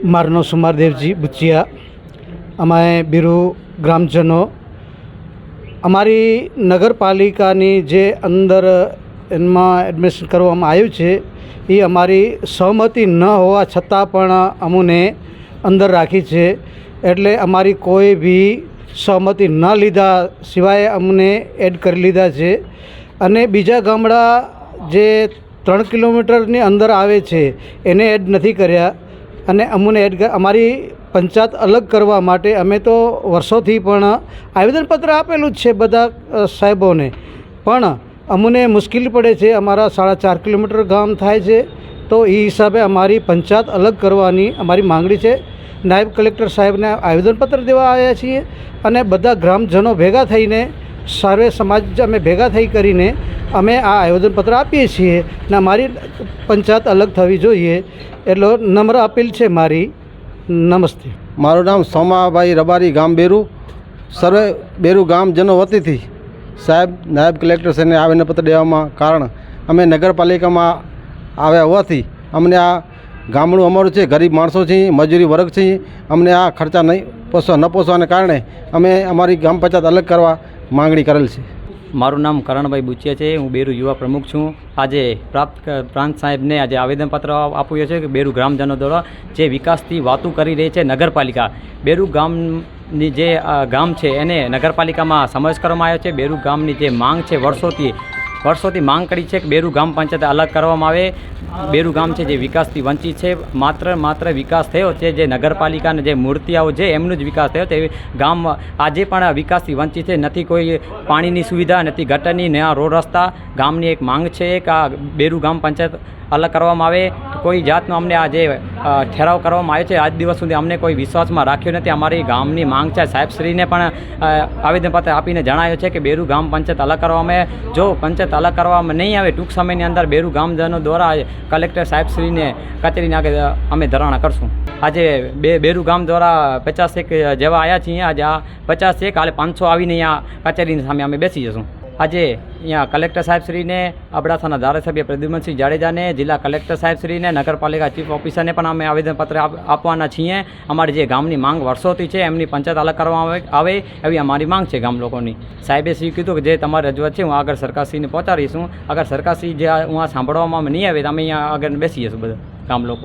મારું નામ સુમારદેવજી બુચિયા. અમે બીરુ ગ્રામજનો અમારી નગરપાલિકાની જે અંદર એમાં એડમિશન કરવામાં આવ્યું છે એ અમારી સહમતિ ન હોવા છતાં પણ અમને અંદર રાખી છે. એટલે અમારી કોઈ બી સહમતિ ન લીધા સિવાય અમને એડ કરી લીધા છે. અને બીજા ગામડા જે 3 કિલોમીટરની અંદર આવે છે એને એડ નથી કર્યા અને અમને એડ અમારી પંચાયત અલગ કરવા માટે અમે તો વર્ષોથી પણ આવેદનપત્ર આપેલું જ છે બધા સાહેબોને, પણ અમને મુશ્કેલી પડે છે. અમારા 4.5 કિલોમીટર ગામ થાય છે, તો એ હિસાબે અમારી પંચાયત અલગ કરવાની અમારી માંગણી છે. નાયબ કલેક્ટર સાહેબને આવેદનપત્ર દેવા આવ્યા છીએ અને બધા ગ્રામજનો ભેગા થઈને સર્વે સમાજ અમે ભેગા થઈ કરીને અમે આ આવેદનપત્ર આપીએ છીએ ને અમારી પંચાયત અલગ થવી જોઈએ એટલો નમ્ર અપીલ છે મારી. નમસ્તે. મારું નામ સોમાભાઈ રબારી, ગામ બેરુ. સર્વે બેરુ ગામજનો વતીથી સાહેબ નાયબ કલેક્ટર સાહેબને આવેદનપત્ર દેવામાં કારણ અમે નગરપાલિકામાં આવ્યા હોવાથી અમને આ ગામડું અમારું છે, ગરીબ માણસો છીએ, મજૂરી વર્ગ છીએ, અમને આ ખર્ચા ન પોસવાને કારણે અમે અમારી ગ્રામ પંચાયત અલગ કરવા માંગણી કરેલ છે. મારું નામ કરણભાઈ બુચિયા છે. હું બેરુ યુવા પ્રમુખ છું. આજે પ્રાંત સાહેબને આજે આવેદનપત્ર આપ્યું છે કે બેરુ ગ્રામજનો દ્વારા જે વિકાસથી વાતું કરી રહી છે નગરપાલિકા, બેરુ ગામની જે ગામ છે એને નગરપાલિકામાં સમાવેશ કરવામાં આવ્યો છે. બેરુ ગામની જે માંગ છે વર્ષોથી માંગ કરી છે કે બેરુ ગામ પંચાયત અલગ કરવામાં આવે. બેરુ ગામ છે જે વિકાસથી વંચિત છે, માત્ર વિકાસ થયો છે જે નગરપાલિકાના જે મૂર્તિયાઓ છે એમનો જ વિકાસ થયો. તે ગામ આજે પણ વિકાસથી વંચિત છે. નથી કોઈ પાણીની સુવિધા, નથી ગટરની, નયા રોડ રસ્તા. ગામની એક માંગ છે કે આ બેરુ ગામ પંચાયત અલગ કરવામાં આવે. કોઈ જાતનો અમને આ જે ઠરાવ કરવામાં આવ્યો છે આજ દિવસ સુધી અમને કોઈ વિશ્વાસમાં રાખ્યો નથી. અમારી ગામની માંગ છે. સાહેબશ્રીને પણ આવેદનપત્ર આપીને જણાવ્યો છે કે બેરુ ગામ પંચાયત અલગ કરવામાં આવે. જો પંચાયત અલગ કરવામાં નહીં આવે ટૂંક સમયની અંદર બેરુ ગામજનો દ્વારા કલેક્ટર સાહેબશ્રીને કચેરીને આગળ અમે ધરણા કરશું. આજે બેરુ ગામ દ્વારા 50 જેવા આવ્યા છીએ. આજે આ 50 કાલે 500 આવીને અહીંયા કચેરીની સામે અમે બેસી જશું. આજે અહીંયા કલેક્ટર સાહેબશ્રીને, અબડાસાના ધારાસભ્ય પ્રદ્યુમનસિંહ જાડેજાને, જિલ્લા કલેક્ટર સાહેબશ્રીને, નગરપાલિકા ચીફ ઓફિસરને પણ અમે આવેદનપત્ર આપવાના છીએ. અમારી જે ગામની માંગ વર્ષોથી છે એમની પંચાયત અલગ કરવામાં આવે એવી અમારી માંગ છે ગામ લોકોની. સાહેબે શ્રી કીધું કે જે તમારી રજૂઆત છે હું આગળ સરકારશ્રીને પહોંચાડીશું. અગર સરકારશ્રી જે હું આ સાંભળવામાં નહીં આવે તો અમે અહીંયા આગળ બેસી જઈશું બધા ગામ લોકો.